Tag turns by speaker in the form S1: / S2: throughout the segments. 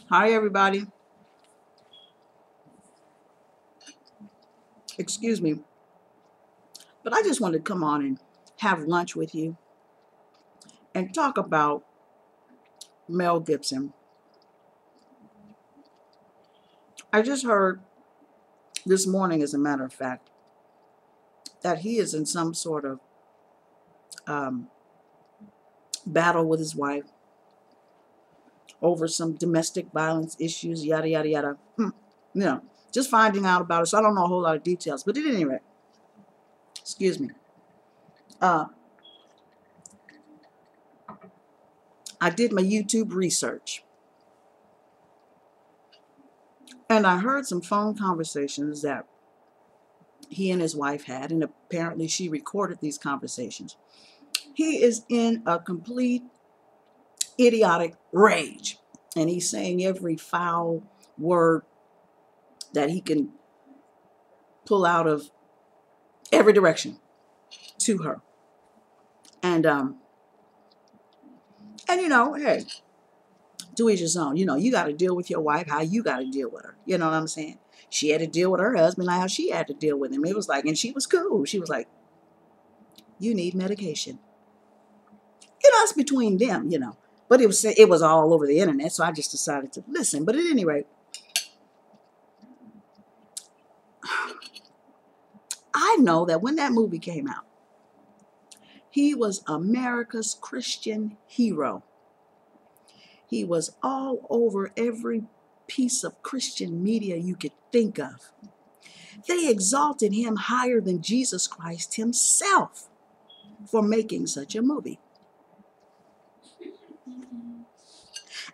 S1: Hi, everybody. Excuse me, but I just wanted to come on and have lunch with you and talk about Mel Gibson. I just heard this morning, as a matter of fact, that he is in some sort of um, battle with his wife over some domestic violence issues, yada, yada, yada. Just finding out about it. So I don't know a whole lot of details. But at any rate, excuse me, uh, I did my YouTube research and I heard some phone conversations that he and his wife had, and apparently she recorded these conversations. He is in a complete idiotic rage, and he's saying every foul word that he can pull out of every direction to her. And hey, to each his own. You got to deal with your wife how you got to deal with her. You know what I'm saying? She had to deal with her husband how she had to deal with him. It was like, and she was cool. She was like, you need medication. It's between them. But it was all over the internet, so I just decided to listen. But at any rate, I know that when that movie came out, he was America's Christian hero. He was all over every piece of Christian media you could think of. They exalted him higher than Jesus Christ himself for making such a movie.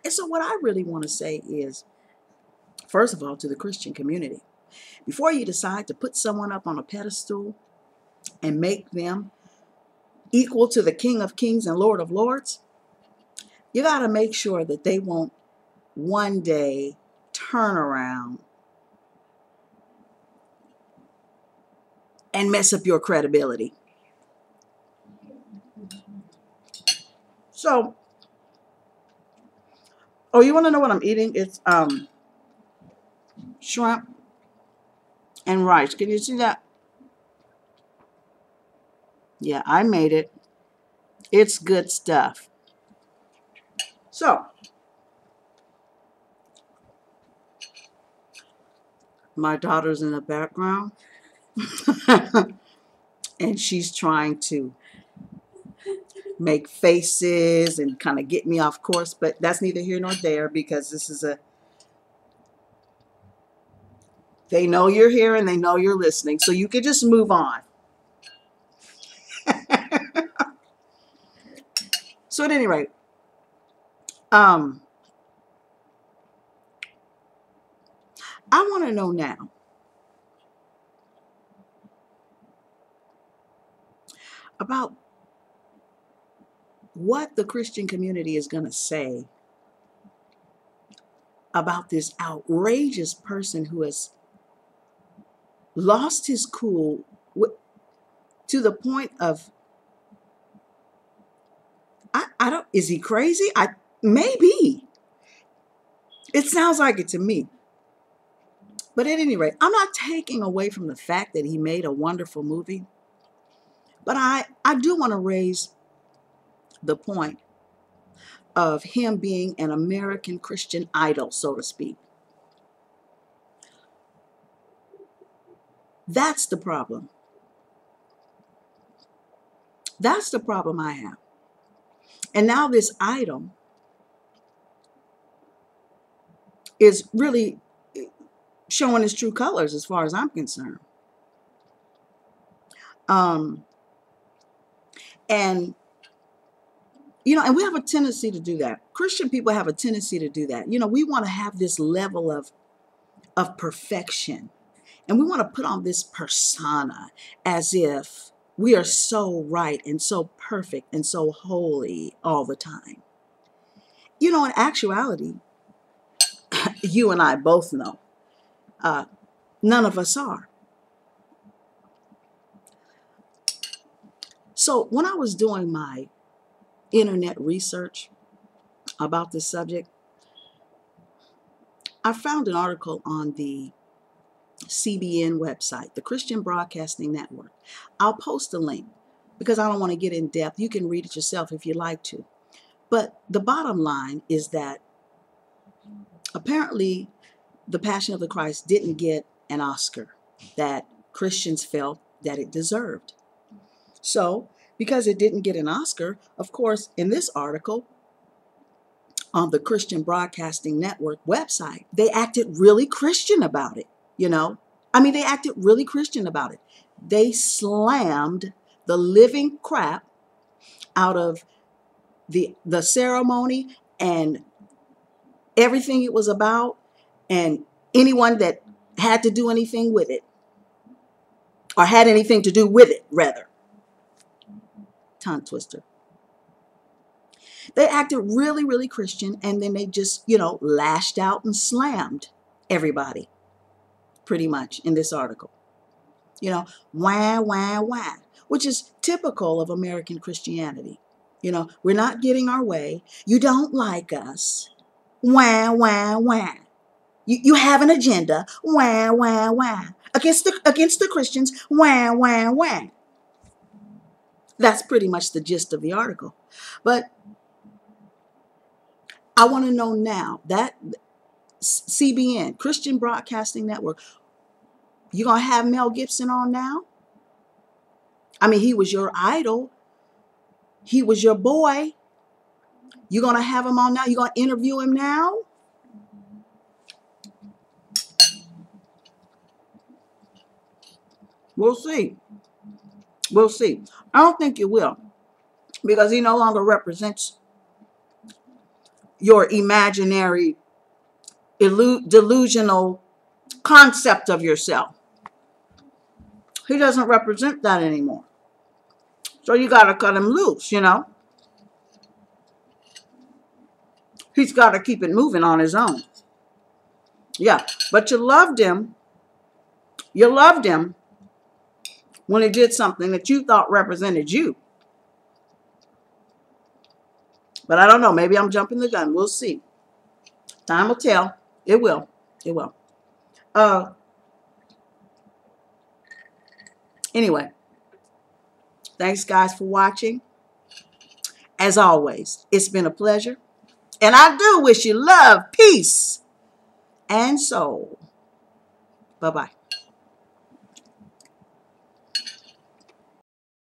S1: And so what I really want to say is, first of all, to the Christian community, before you decide to put someone up on a pedestal and make them equal to the King of Kings and Lord of Lords, you got to make sure that they won't one day turn around and mess up your credibility. So, oh, you want to know what I'm eating? It's shrimp and rice. Can you see that? Yeah, I made it. It's good stuff. So, my daughter's in the background and she's trying to make faces and kind of get me off course, but that's neither here nor there because they know you're here and they know you're listening, so you can just move on. So at any rate, um, I want to know now about what the Christian community is going to say about this outrageous person who has lost his cool to the point of, I don't, is he crazy? Maybe. It sounds like it to me. But at any rate, I'm not taking away from the fact that he made a wonderful movie. But I do want to raise the point of him being an American Christian idol, so to speak. That's the problem. That's the problem I have. And now this idol is really showing his true colors as far as I'm concerned. Um, and and we have a tendency to do that. Christian people have a tendency to do that. We want to have this level of perfection. And we want to put on this persona as if we are so right and so perfect and so holy all the time. In actuality, you and I both know none of us are. So when I was doing my internet research about this subject, I found an article on the CBN website, the Christian Broadcasting Network. I'll post a link because I don't want to get in depth. You can read it yourself if you like to. But the bottom line is that apparently the Passion of the Christ didn't get an Oscar that Christians felt that it deserved. So, because it didn't get an Oscar, of course, in this article on the Christian Broadcasting Network website, they acted really Christian about it, you know? I mean, they acted really Christian about it. They slammed the living crap out of the ceremony and everything it was about and anyone that had to do anything with it or had anything to do with it, rather. Tongue twister. They acted really, really Christian, and then they just, lashed out and slammed everybody, pretty much, in this article. Wah, wah, wah, which is typical of American Christianity. We're not getting our way. You don't like us. Wah, wah, wah. You have an agenda. Wah, wah, wah. Against the Christians. Wah, wah, wah. That's pretty much the gist of the article. But I want to know now that CBN, Christian Broadcasting Network, you going to have Mel Gibson on now? I mean, he was your idol. He was your boy. You going to have him on now? You going to interview him now? We'll see. We'll see. I don't think you will, because he no longer represents your imaginary, delusional concept of yourself. He doesn't represent that anymore. So you got to cut him loose, He's got to keep it moving on his own. Yeah, but you loved him. You loved him when he did something that you thought represented you. But I don't know. Maybe I'm jumping the gun. We'll see. Time will tell. It will. It will. Anyway, thanks, guys, for watching. As always, it's been a pleasure. And I do wish you love, peace, and soul. Bye-bye.